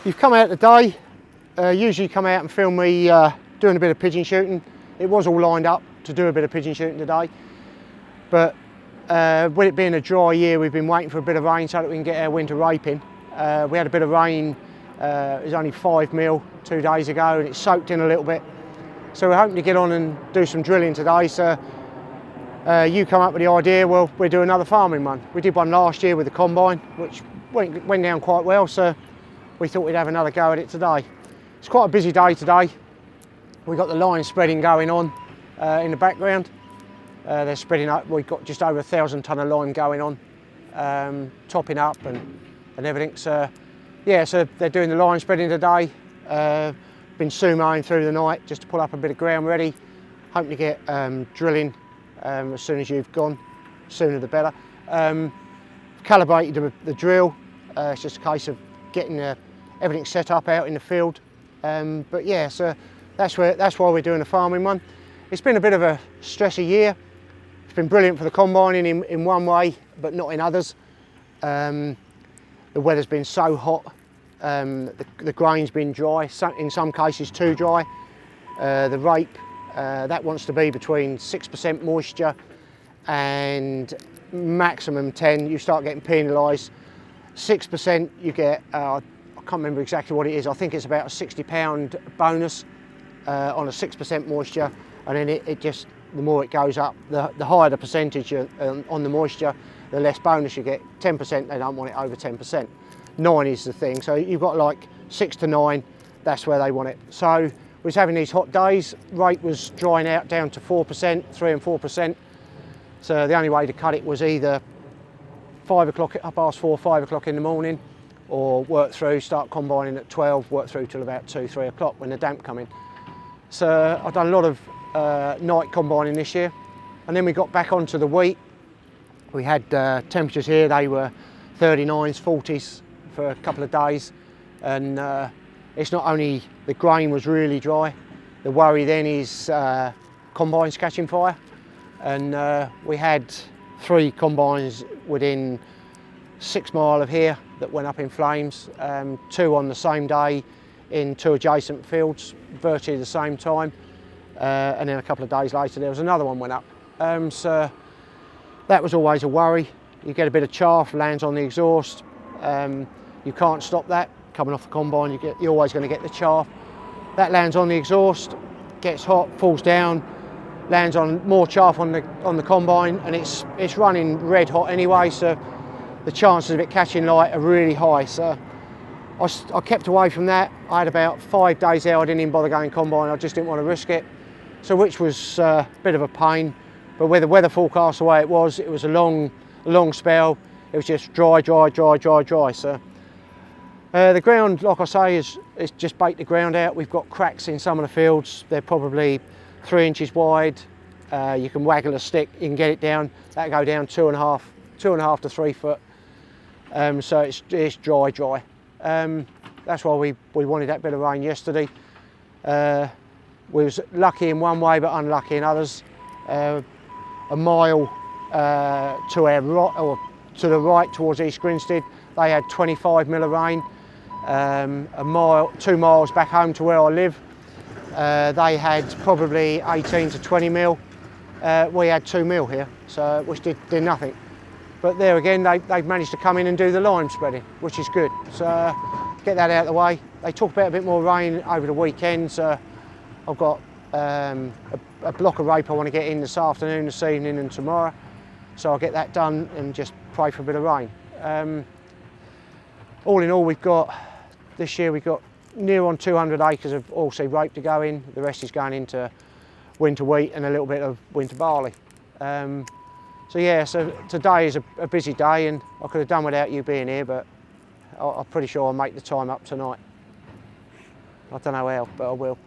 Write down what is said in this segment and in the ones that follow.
You've come out today, usually come out and film me doing a bit of pigeon shooting. It was all lined up to do a bit of pigeon shooting today, but with it being a dry year, we've been waiting for a bit of rain so that we can get our winter raping. We had a bit of rain, it was only 5 mil 2 days ago, and it soaked in a little bit. So we're hoping to get on and do some drilling today. So you come up with the idea, well, we'll do another farming one. We did one last year with the combine, which went down quite well, so we thought we'd have another go at it today. It's quite a busy day today. We've got the line spreading going on in the background. They're spreading up. We've got just over 1,000 tonne of lime going on, topping up and everything. So yeah, so they're doing the line spreading today. Been sumoing through the night just to pull up a bit of ground ready. Hoping to get drilling as soon as you've gone, sooner the better. Calibrated the drill. It's just a case of getting everything set up out in the field. But yeah, so that's why we're doing a farming one. It's been a bit of a stressy year. It's been brilliant for the combining in one way, but not in others. The weather's been so hot. The grain's been dry, in some cases too dry. The rape, that wants to be between 6% moisture and maximum 10. You start getting penalised. 6% you get, I can't remember exactly what it is, I think it's about a £60 bonus on a 6% moisture, and then it just, the more it goes up, the higher the percentage on the moisture, the less bonus you get. 10%, they don't want it over 10%. 9 is the thing, so you've got like 6 to 9, that's where they want it. So we was having these hot days, rate was drying out down to 4%, 3 and 4%. So the only way to cut it was either 5 o'clock, 4:30, 5 o'clock in the morning, or work through, start combining at 12, work through till about 2, 3 o'clock when the damp come in. So I've done a lot of night combining this year, and then we got back onto the wheat. We had temperatures here, they were 39s, 40s for a couple of days, and it's not only the grain was really dry, the worry then is combines catching fire, and we had 3 combines within 6 mile of here that went up in flames, 2 on the same day in 2 adjacent fields, virtually the same time, and then a couple of days later there was another one went up. So that was always a worry. You get a bit of chaff, lands on the exhaust. You can't stop that. Coming off the combine, you're always going to get the chaff. That lands on the exhaust, gets hot, falls down, lands on more chaff on the combine, and it's running red hot anyway, so the chances of it catching light are really high. So I kept away from that. I had about 5 days out, I didn't even bother going combine, I just didn't want to risk it. So which was a bit of a pain, but with the weather forecast the way it was a long spell. It was just dry. So the ground, like I say, is just baked the ground out. We've got cracks in some of the fields. They're probably 3 inches wide. You can waggle a stick, you can get it down. That'll go down 2.5 to 3 foot. So it's dry. That's why we wanted that bit of rain yesterday. We was lucky in one way, but unlucky in others. A mile to our right, or to the right towards East Grinstead, they had 25 mil of rain. A mile, 2 miles back home to where I live, they had probably 18 to 20 mil. We had 2 mil here, so which did nothing. But there again, they've managed to come in and do the lime spreading, which is good. So get that out of the way. They talk about a bit more rain over the weekend, so I've got a block of rape I want to get in this afternoon, this evening and tomorrow. So I'll get that done and just pray for a bit of rain. All in all, this year we've got near on 200 acres of oilseed rape to go in. The rest is going into winter wheat and a little bit of winter barley. So yeah, so today is a busy day, and I could have done without you being here, but I'm pretty sure I'll make the time up tonight. I don't know how, but I will.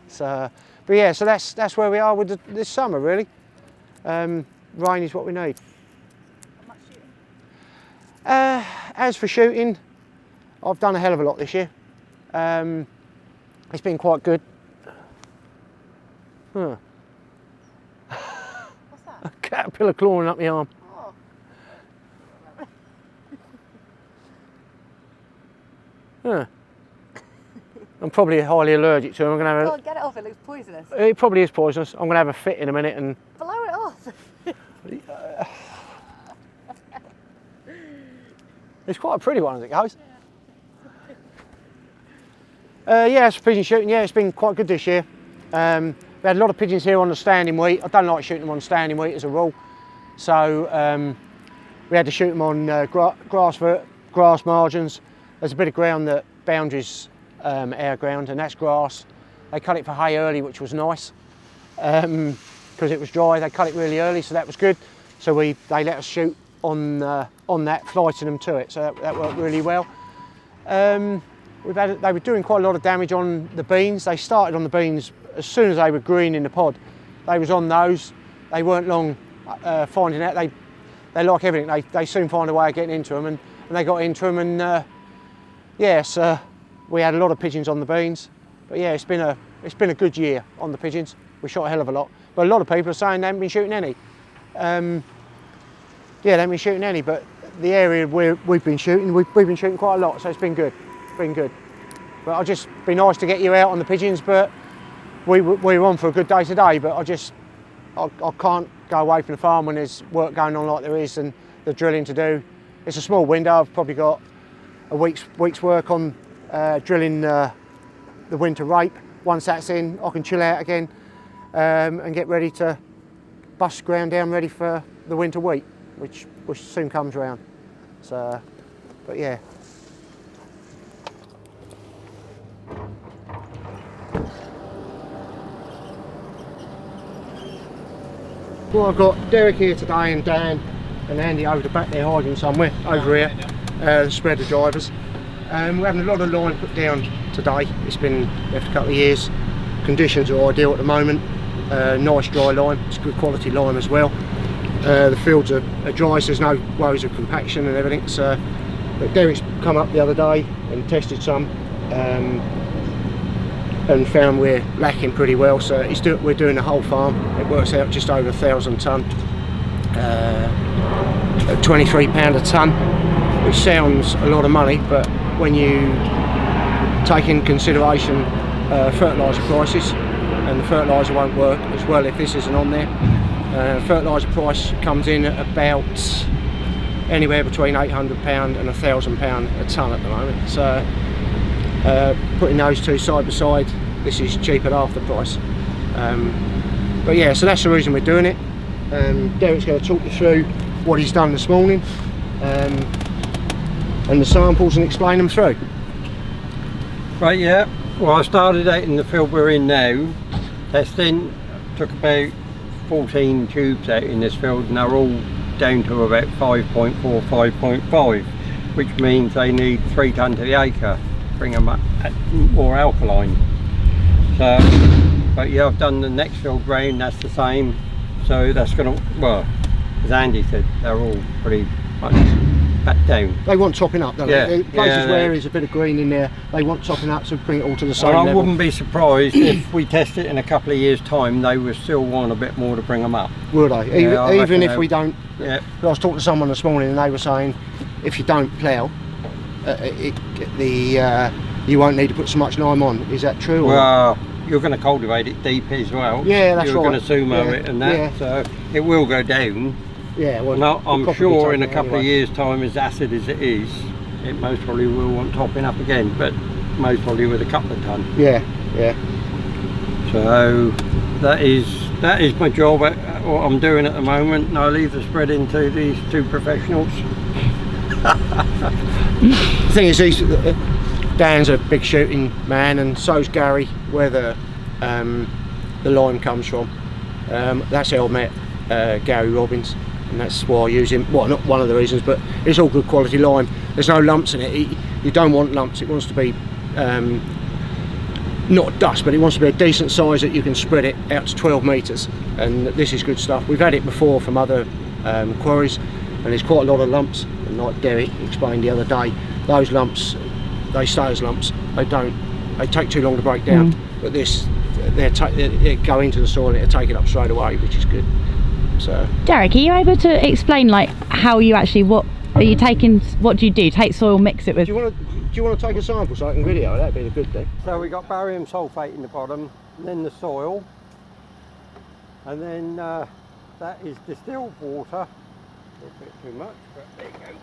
So, but yeah, so that's where we are with this summer, really. Rain is what we need. How much shooting? As for shooting, I've done a hell of a lot this year. It's been quite good. Huh. What's that? A caterpillar clawing up my arm. Oh. Huh. I'm probably highly allergic to them. I'm going to have Can't get it off, it looks poisonous. It probably is poisonous. I'm going to have a fit in a minute and... Blow it off. It's quite a pretty one as it goes. Yeah, it's pigeon shooting. Yeah, it's been quite good this year. We had a lot of pigeons here on the standing wheat. I don't like shooting them on standing wheat as a rule. So we had to shoot them on grass margins. There's a bit of ground that boundaries our ground, and that's grass. They cut it for hay early, which was nice. Because it was dry, they cut it really early, so that was good. So they let us shoot on that, flighting them to it, so that worked really well. They were doing quite a lot of damage on the beans. They started on the beans as soon as they were green in the pod. They was on those. They weren't long finding out. They like everything. They soon find a way of getting into them, and they got into them. And yes, we had a lot of pigeons on the beans. But yeah, it's been a good year on the pigeons. We shot a hell of a lot. But a lot of people are saying they haven't been shooting any. Yeah, they haven't been shooting any. But the area where we've been shooting, we've been shooting quite a lot. So it's been good. Been good. But I'll just be nice to get you out on the pigeons, but we were on for a good day today, but I can't go away from the farm when there's work going on like there is and the drilling to do. It's a small window. I've probably got a week's work on drilling the winter rape. Once that's in, I can chill out again and get ready to bust ground down ready for the winter wheat, which soon comes around. So, but yeah. Well, I've got Derek here today and Dan and Andy over the back there hiding somewhere over here, the spreader drivers. We're having a lot of line put down today. It's been left a couple of years. Conditions are ideal at the moment. Nice dry lime, it's good quality lime as well. The fields are dry, so there's no worries of compaction and everything. So, but Derek's come up the other day and tested some and found we're lacking pretty well. So we're doing the whole farm. It works out just over 1,000 tonne, at £23 a tonne, which sounds a lot of money, but when you take in consideration fertiliser prices, and the fertiliser won't work as well if this isn't on there. Fertiliser price comes in at about anywhere between £800 and £1,000 a tonne at the moment. So putting those two side by side, this is cheap at half the price. But yeah, so that's the reason we're doing it. Derek's going to talk you through what he's done this morning and the samples and explain them through. Right, yeah. Well, I started out in the field we're in now. Testing, took about 14 tubes out in this field, and they're all down to about 5.4, 5.5, which means they need 3 tonne to the acre, bring them up more alkaline. So, but yeah, I've done the next field round, that's the same. So that's going to, well, as Andy said, they're all pretty much back down. They want topping up, don't they? Places where there's a bit of green in there, they want topping up to bring it all to the same level. I wouldn't be surprised if we test it in a couple of years' time, they would still want a bit more to bring them up. Would they? Yeah, even if we don't? Yeah. I was talking to someone this morning and they were saying if you don't plough, you won't need to put so much lime on. Is that true? Well, you're going to cultivate it deep as well. Yeah, that's right. You're going to sumo it and that, so it will go down. Yeah, well, now, I'm sure in a couple of years' time, as acid as it is, it most probably will want topping up again, but most probably with a couple of tonne. Yeah, yeah. So that is my job, what I'm doing at the moment, and I leave the spread into these two professionals. The thing is, Dan's a big shooting man, and so's Gary, where the lime comes from. That's how I met Gary Robbins, and that's why I use him. Well, not one of the reasons, but it's all good quality lime. There's no lumps in it. You don't want lumps. It wants to be not dust, but it wants to be a decent size that you can spread it out to 12 metres, and this is good stuff. We've had it before from other quarries, and there's quite a lot of lumps, and like Derek explained the other day, those lumps, they stay as lumps. They take too long to break down, but this, they go into the soil and it'll take it up straight away, which is good. So Derek, are you able to explain like how you actually, what are you taking, what do you do? Take soil, mix it with? Do you want to you want to take a sample so I can video? That'd be the good thing. So we got barium sulfate in the bottom, and then the soil, and then that is distilled water. A little bit too much, but there you go.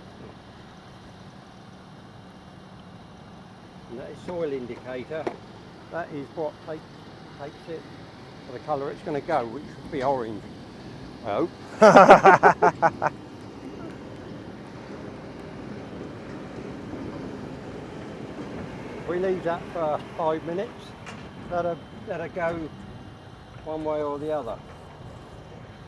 And that is soil indicator. That is what takes it for the colour it's going to go, which should be orange. I hope. We leave that for 5 minutes. Let her go one way or the other.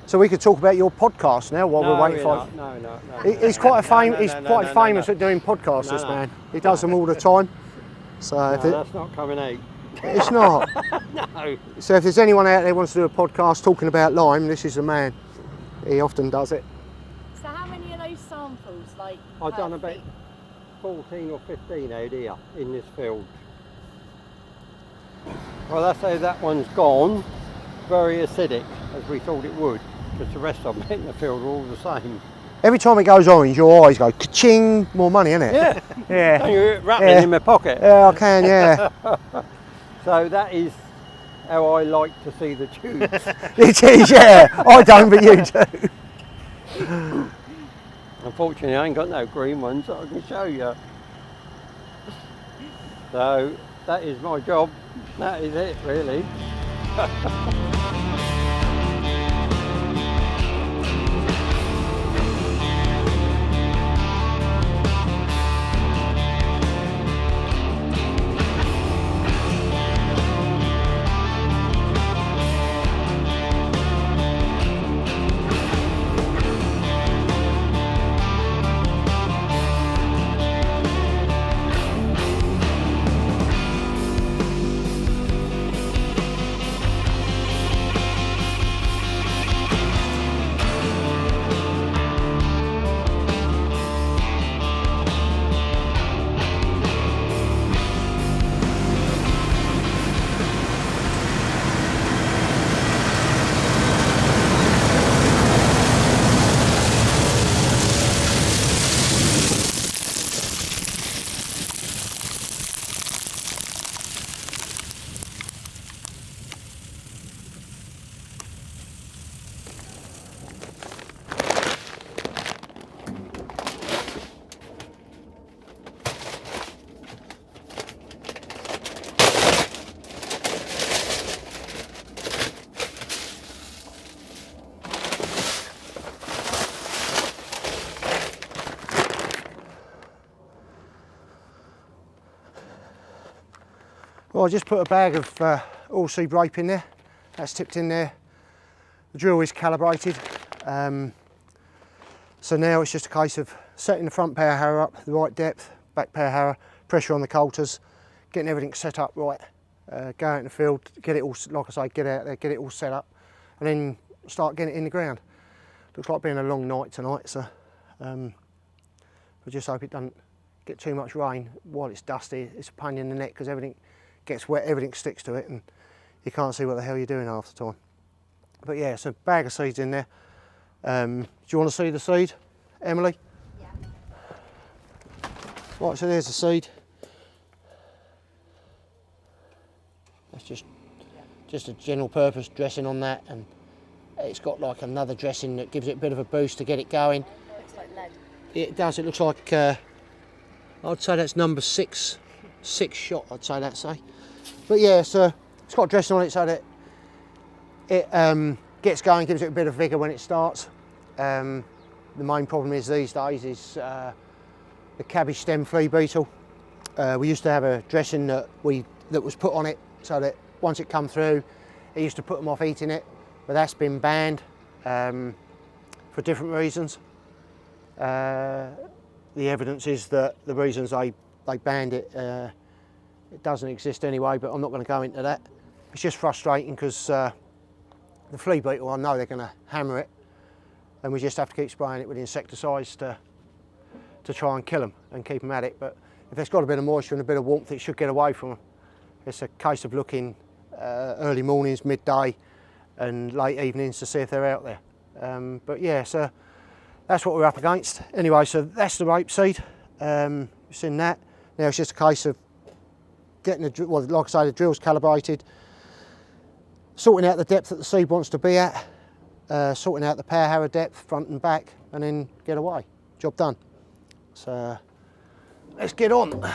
So we could talk about your podcast now while we're waiting for. No. He's quite famous at doing podcasts. This man, he does them all the time. So that's not coming out. It's not. No. So if there's anyone out there who wants to do a podcast talking about lime, this is the man. He often does it. So how many of those samples, like? I've done about 14 or 15 out here in this field. Well, that's how that one's gone. Very acidic, as we thought it would, because the rest of them in the field are all the same. Every time it goes orange, your eyes go ka-ching. More money, innit? Yeah. Yeah. Can you hear it rattling in my pocket? Yeah, I can. Yeah. So that is how I like to see the tubes. It is. Yeah. I don't, but you do. Unfortunately, I ain't got no green ones that I can show you. So that is my job. That is it, really. Well, I just put a bag of oilseed rape in there. That's tipped in there. The drill is calibrated. So now it's just a case of setting the front power harrow up the right depth, back power harrow, pressure on the coulters, getting everything set up right, go out in the field, get it all, like I say, get out there, get it all set up, and then start getting it in the ground. Looks like being a long night tonight, so I just hope it doesn't get too much rain while it's dusty. It's a pain in the neck because everything gets wet, everything sticks to it, and you can't see what the hell you're doing half the time. But yeah, so a bag of seeds in there. Do you want to see the seed, Emily? Yeah. Right, so there's the seed. That's just a general purpose dressing on that, and it's got like another dressing that gives it a bit of a boost to get it going. Looks like lead. It does, it looks like, I'd say that's number six shot, I'd say that, say. But yeah, so it's got dressing on it so that it gets going, gives it a bit of vigour when it starts. The main problem is these days is the cabbage stem flea beetle. We used to have a dressing that was put on it so that once it come through, it used to put them off eating it, but that's been banned for different reasons. The evidence is that the reasons they banned it, it doesn't exist anyway, but I'm not going to go into that. It's just frustrating because the flea beetle, I know they're going to hammer it, and we just have to keep spraying it with insecticides to try and kill them and keep them at it. But if there's got a bit of moisture and a bit of warmth, it should get away from them. It's a case of looking early mornings, midday and late evenings to see if they're out there. But yeah, so that's what we're up against. Anyway, so that's the rapeseed. You've seen that. Now it's just a case of getting the, well, like I say, the drill's calibrated, sorting out the depth that the seed wants to be at, sorting out the power harrow depth, front and back, and then get away. Job done. So let's get on.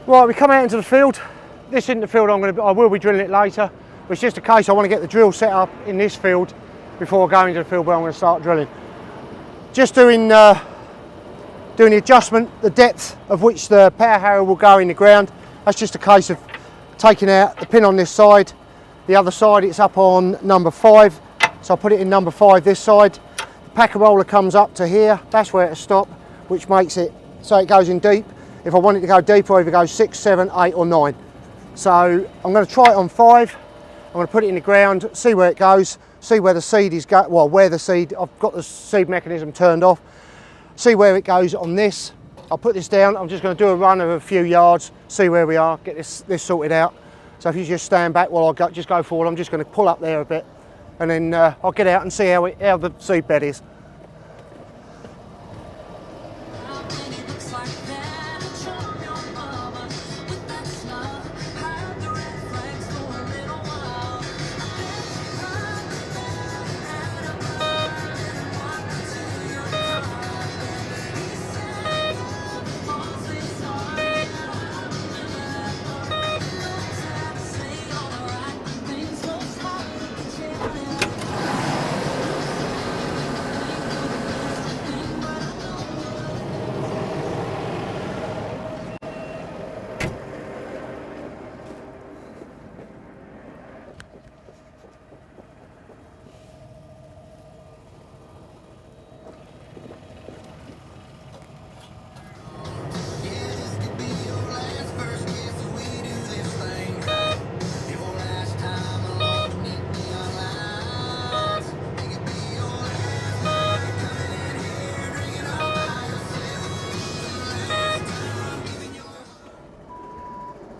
Right, we come out into the field. This isn't the field I will be drilling it later, but it's just a case I want to get the drill set up in this field before I go into the field where I'm going to start drilling. Just doing the adjustment, the depth of which the power harrow will go in the ground. That's just a case of taking out the pin on this side. The other side, it's up on number 5, so I'll put it in number 5 this side. The packer roller comes up to here, that's where it'll stop, which makes it so it goes in deep. If I want it to go deeper, either go 6, 7, 8 or 9. So I'm going to try it on 5. I'm going to put it in the ground, see where it goes, see where the seed is going, well, where the seed, I've got the seed mechanism turned off, see where it goes on this. I'll put this down, I'm just going to do a run of a few yards, see where we are, get this sorted out. So if you just stand back while I just go forward, I'm just going to pull up there a bit, and then I'll get out and see how the seed bed is.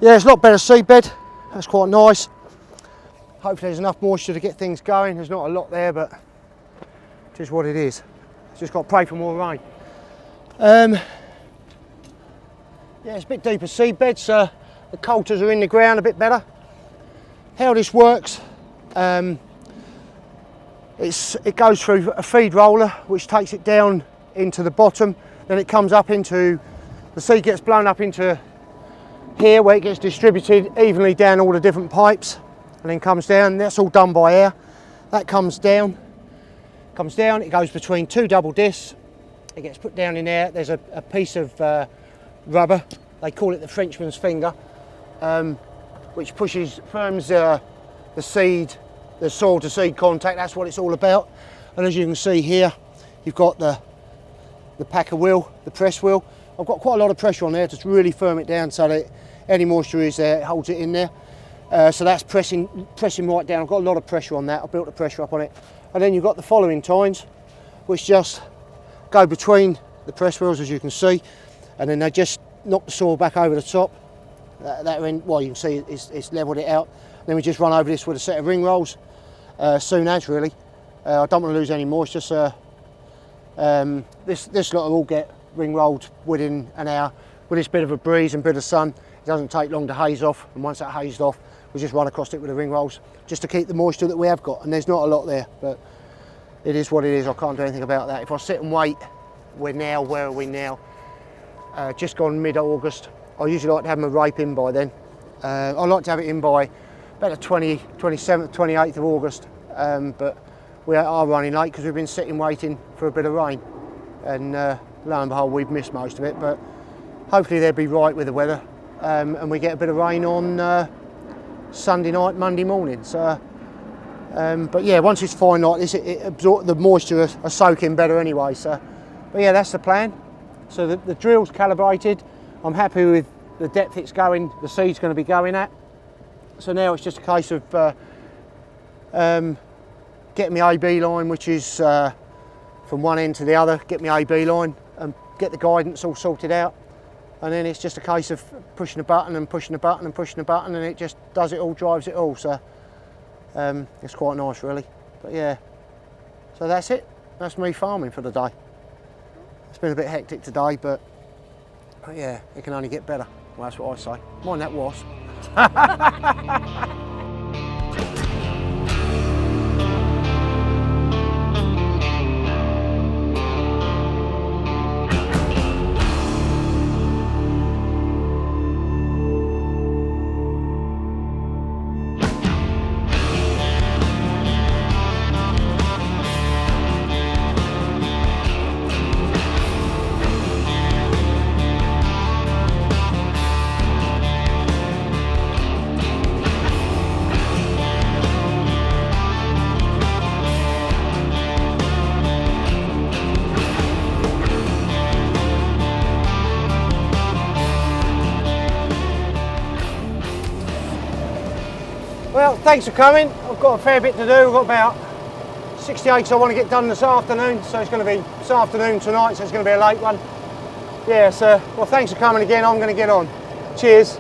Yeah, it's a lot better seed bed. That's quite nice. Hopefully there's enough moisture to get things going. There's not a lot there, but it is what it is. Just got to pray for more rain. Yeah, it's a bit deeper seed bed, so the coulters are in the ground a bit better. How this works, it goes through a feed roller which takes it down into the bottom, then it comes up into, the seed gets blown up into here where it gets distributed evenly down all the different pipes and then comes down. That's all done by air. That comes down, it goes between 2 double discs, it gets put down in there. There's a piece of rubber, they call it the Frenchman's finger, which firms the seed, the soil to seed contact. That's what it's all about. And as you can see here, you've got the packer wheel, the press wheel. I've got quite a lot of pressure on there to really firm it down so that any moisture is there, it holds it in there. So that's pressing right down. I've got a lot of pressure on that. I've built the pressure up on it. And then you've got the following tines, which just go between the press wheels, as you can see, and then they just knock the soil back over the top. Well, you can see it's levelled it out. Then we just run over this with a set of ring rolls, soon as really. I don't want to lose any moisture, so this lot will all get ring rolled within an hour. With this bit of a breeze and bit of sun, it doesn't take long to haze off, and once that hazed off, we just run across it with the ring rolls just to keep the moisture that we have got. And there's not a lot there, but it is what it is. I can't do anything about that. If I sit and wait, where are we now? Just gone mid-August. I usually like to have my rape in by then. I like to have it in by about the 27th, 28th of August, but we are running late because we've been sitting waiting for a bit of rain, and lo and behold, we've missed most of it. But hopefully they'll be right with the weather, and we get a bit of rain on Sunday night, Monday morning. So But yeah, once it's fine like this, it absorbs the moisture are soaking better anyway. So, but yeah, that's the plan. So the drill's calibrated. I'm happy with the depth it's going, the seed's going to be going at. So now it's just a case of getting my AB line, which is from one end to the other, get my AB line and get the guidance all sorted out. And then it's just a case of pushing a button and pushing a button and pushing a button, and it just does it all, drives it all. So it's quite nice really. But yeah, so that's it. That's me farming for the day. It's been a bit hectic today, but yeah, it can only get better. Well, that's what I say. Mind that wasp. Well, thanks for coming. I've got a fair bit to do. I've got about 60 acres I want to get done this afternoon, so it's going to be this afternoon tonight, so it's going to be a late one. Yeah, so, well, thanks for coming again. I'm going to get on. Cheers.